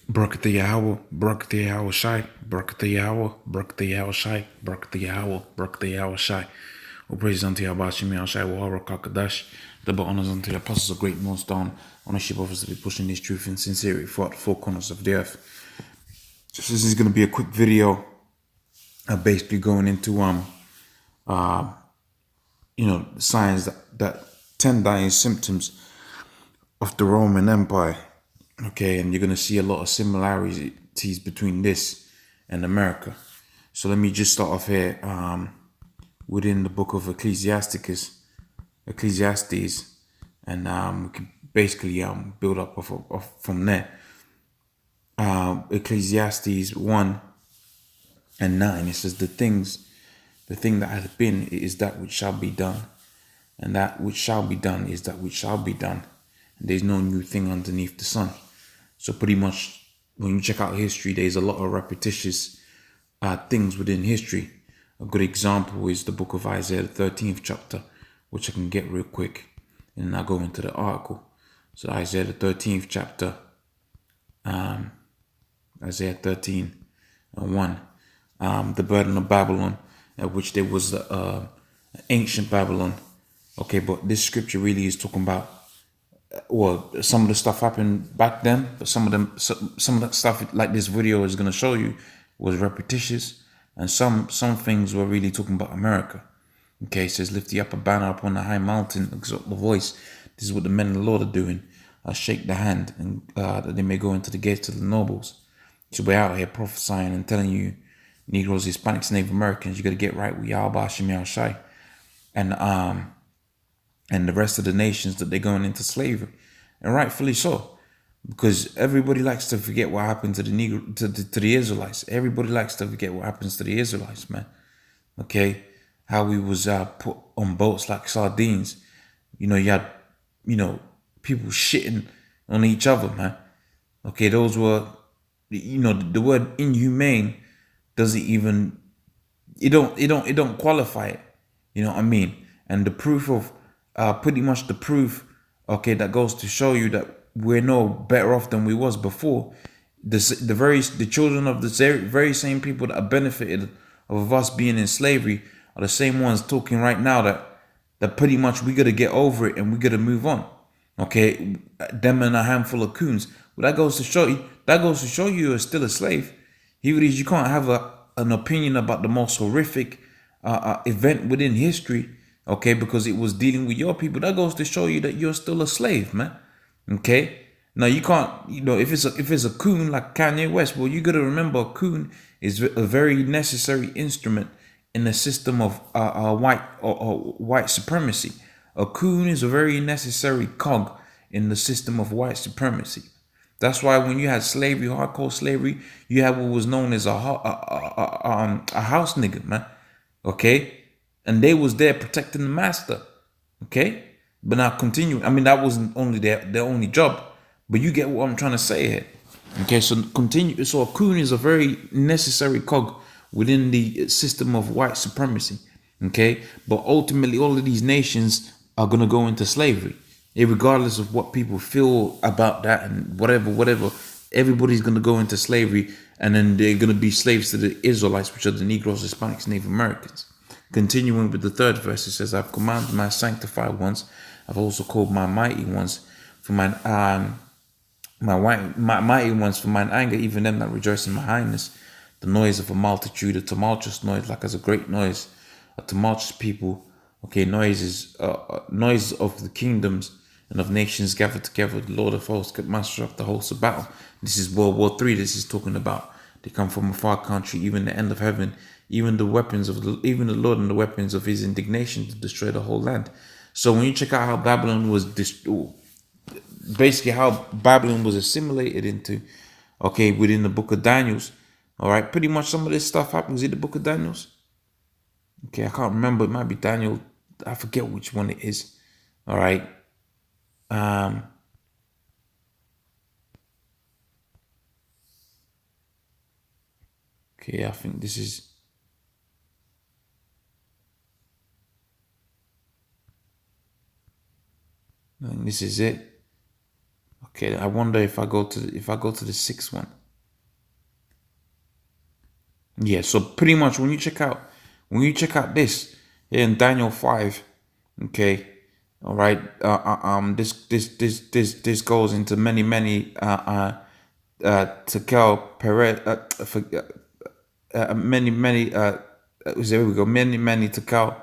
Brakati hour shy, Brakati hour shy, Brakati hour shy. All praise unto Yabashi Shai Wahara Kakadash. Double honors unto the apostles of Great Millstone. Ownership offers to be pushing this truth in sincerity throughout the four corners of the earth. Just this is gonna be a quick video, basically going into signs that 10 dying symptoms of the Roman Empire. Okay, and you're gonna see a lot of similarities between this and America. So let me just start off here within the book of Ecclesiastes, and we can basically build up from there. Ecclesiastes 1:9, it says, the thing that hath been is that which shall be done, and that which shall be done is that which shall be done, and there's no new thing underneath the sun. So pretty much when you check out history, there's a lot of repetitious things within history. A good example is the book of Isaiah, the 13th chapter, which I can get real quick, and I'll go into the article. So Isaiah, the 13th chapter, Isaiah 13:1, the burden of Babylon, which there was ancient Babylon. Okay, but this scripture really is talking about, well, some of the stuff happened back then, but some of that stuff, like this video is going to show you, was repetitious, and some things were really talking about America. Okay, it says, lift the upper banner upon the high mountain, exalt the voice. This is what the men of the Lord are doing. Shake the hand, and that they may go into the gates of the nobles. So we're out here prophesying and telling you, Negroes, Hispanics, Native Americans, you got to get right with Yahweh Hashem Shai, and the rest of the nations, that they're going into slavery, and rightfully so, because everybody likes to forget what happened to the Negro, to the Israelites. Everybody likes to forget what happens to the Israelites, man. Okay, how we was put on boats like sardines. You had, people shitting on each other, man. Okay, those were, the word inhumane doesn't even, it don't qualify it. You know what I mean? And the proof of, pretty much the proof, okay, that goes to show you that we're no better off than we was before. The children of the very same people that are benefited of us being in slavery are the same ones talking right now that pretty much we gotta get over it and we gotta move on. Okay, them and a handful of coons. Well, that goes to show you you're still a slave. Here it is, you can't have an opinion about the most horrific event within history, okay, because it was dealing with your people. That goes to show you that you're still a slave, man. Okay, now you can't, if it's a coon like Kanye West, well, you got to remember, a coon is a very necessary instrument in the system of white supremacy. A coon is a very necessary cog in the system of white supremacy. That's why when you had slavery, hardcore slavery, you had what was known as a house nigga, man. Okay, and they was there protecting the master. Okay, but now continue. I mean, that wasn't only their only job, but you get what I'm trying to say here. Okay, so continue. So a coon is a very necessary cog within the system of white supremacy. Okay, but ultimately, all of these nations are gonna go into slavery, regardless of what people feel about that and whatever. Everybody's gonna go into slavery, and then they're gonna be slaves to the Israelites, which are the Negroes, Hispanics, Native Americans. Continuing with the third verse, it says, I've commanded my sanctified ones, I've also called my mighty ones for mine my mighty ones for mine anger, even them that rejoice in my highness. The noise of a multitude, a tumultuous noise, like as a great noise, a tumultuous people. Okay, noise is noise of the kingdoms and of nations gathered together. The Lord of hosts, master of the hosts of battle. This is World War III. This is talking about they come from a far country, even the end of heaven, even the Lord and the weapons of his indignation to destroy the whole land. So when you check out how Babylon was basically how Babylon was assimilated into, okay, within the book of Daniels. All right, pretty much some of this stuff happens in the book of Daniels. Okay, I can't remember. It might be Daniel. I forget which one it is. All right. Okay, I think this is. And this is it. Okay, I wonder if I go to the sixth one. Yeah, so pretty much when you check out this in Daniel 5, okay, all right, this goes into many tekel peret many there we go, many tekel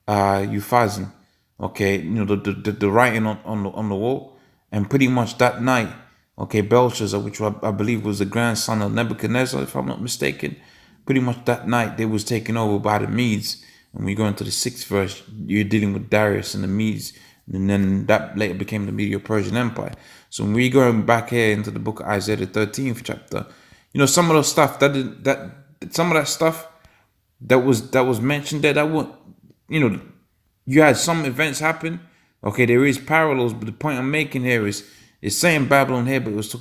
Euphazin. Okay, the writing on the wall, and pretty much that night, okay, Belshazzar, which I believe was the grandson of Nebuchadnezzar, if I'm not mistaken, pretty much that night they was taken over by the Medes. And we go into the sixth verse, you're dealing with Darius and the Medes, and then that later became the Medo-Persian Empire. So when we going back here into the book of Isaiah, the 13th chapter, some of the stuff some of that stuff that was mentioned there, that would, you had some events happen. Okay, there is parallels, but the point I'm making here is saying Babylon here, but it was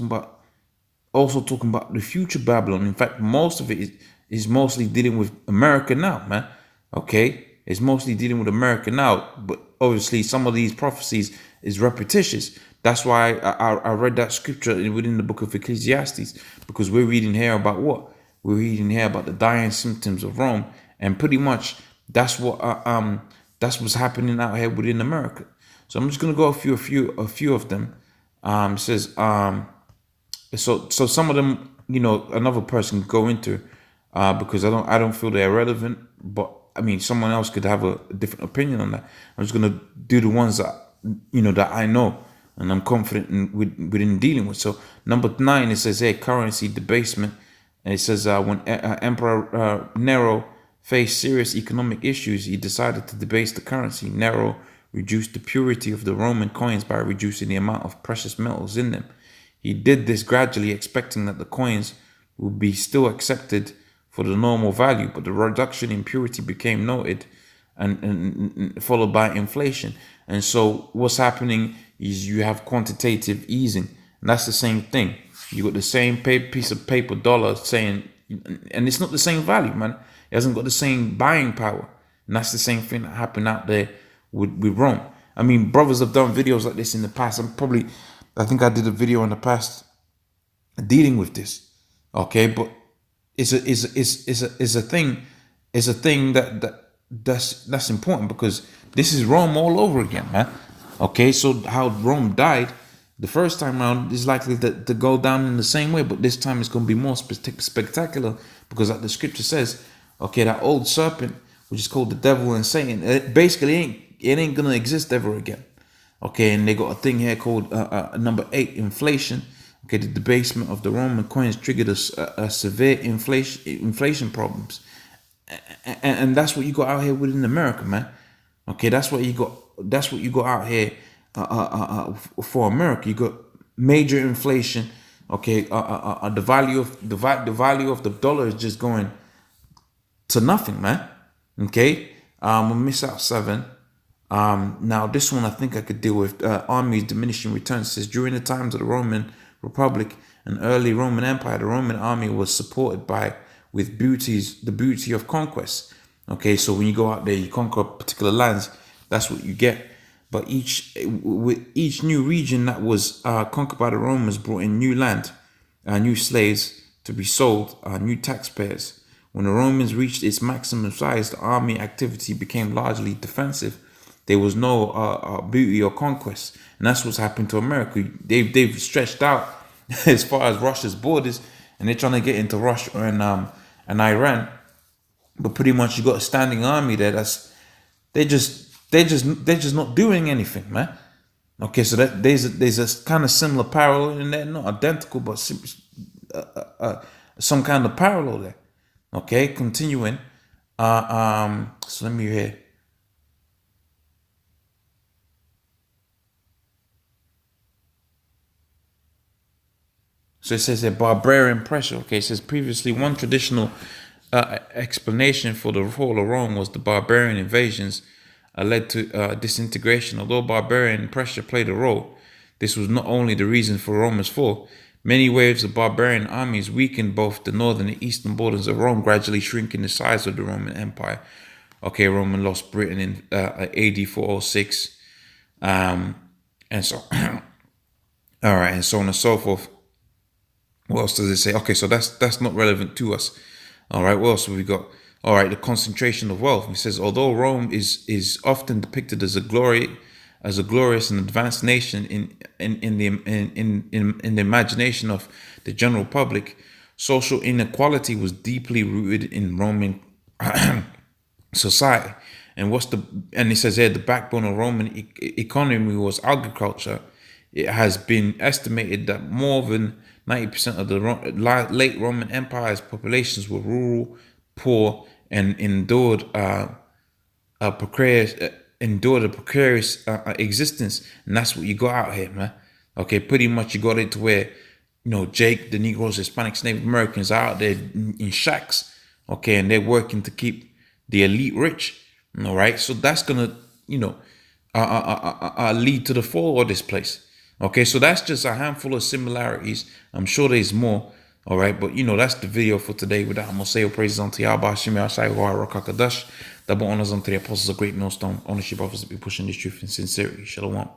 also talking about the future Babylon. In fact, most of it is mostly dealing with America now, man. Okay, it's mostly dealing with America now, but obviously some of these prophecies is repetitious. That's why I read that scripture within the book of Ecclesiastes, because we're reading here about what? We're reading here about the dying symptoms of Rome, and pretty much that's that's what's happening out here within America. So I'm just gonna go a few of them. It says so some of them, another person can go into, because I don't feel they're relevant, but I mean someone else could have a different opinion on that. I'm just gonna do the ones that that I know and I'm confident within dealing with. So number 9, it says here, currency debasement, and it says when Emperor Nero faced serious economic issues, he decided to debase the currency. Nero reduced the purity of the Roman coins by reducing the amount of precious metals in them. He did this gradually, expecting that the coins would be still accepted for the normal value, but the reduction in purity became noted and followed by inflation. And so what's happening is you have quantitative easing, and that's the same thing. You got the same piece of paper, dollar, saying, and it's not the same value, man. It hasn't got the same buying power. And that's the same thing that happened out there with Rome. I mean, brothers have done videos like this in the past. I think I did a video in the past dealing with this. Okay, but it's a thing that's important, because this is Rome all over again, man. Okay, so how Rome died the first time around is likely to go down in the same way, but this time it's going to be more spectacular, because like the scripture says, okay, that old serpent, which is called the devil and Satan, it ain't gonna exist ever again. Okay, and they got a thing here called number 8, inflation. Okay, the debasement of the Roman coins triggered a severe inflation problems, and that's what you got out here within America, man. Okay, that's what you got out here for America. You got major inflation. Okay, the value of the dollar is just going to nothing, man. Okay, we'll miss out 7. Now this one I think I could deal with. Armies diminishing returns. It says during the times of the Roman Republic and early Roman Empire, the Roman army was supported with the beauty of conquest. Okay, so when you go out there, you conquer particular lands. That's what you get. But with each new region that was conquered by the Romans brought in new land, new slaves to be sold, new taxpayers. When the Romans reached its maximum size, the army activity became largely defensive. There was no beauty or conquest, and that's what's happened to America. They've stretched out as far as Russia's borders, and they're trying to get into Russia and Iran. But pretty much you got a standing army there. They're just not doing anything, man. Okay, so there's a kind of similar parallel in there, not identical, but some kind of parallel there. Okay, continuing. So let me hear. So it says a barbarian pressure. Okay, it says previously one traditional explanation for the fall of Rome was the barbarian invasions led to disintegration. Although barbarian pressure played a role, this was not only the reason for Rome's fall. Many waves of barbarian armies weakened both the northern and eastern borders of Rome, gradually shrinking the size of the Roman Empire. Okay, Rome lost Britain in AD 406, and so All right, and so on and so forth. What else does it say? Okay, so that's not relevant to us. All right, what else have we got? All right, the concentration of wealth. It says, although Rome is often depicted as a glorious and advanced nation in the imagination of the general public, social inequality was deeply rooted in Roman society. And it says here the backbone of Roman economy was agriculture. It has been estimated that more than 90% of the late Roman Empire's populations were rural, poor, and endured a precarious existence. And that's what you got out here, man. Okay, pretty much you got it to where, Jake, the Negroes, Hispanics, Native Americans are out there in shacks, okay, and they're working to keep the elite rich. All right, so that's gonna, lead to the fall of this place. Okay, so that's just a handful of similarities. I'm sure there's more. All right, but that's the video for today. With that, I'm gonna say all praises unto Yahweh, Shemi Ashai, Rakakadash. Double honors unto the apostles of Great Millstone, ownership offers to be pushing this truth in sincerity. Shalom.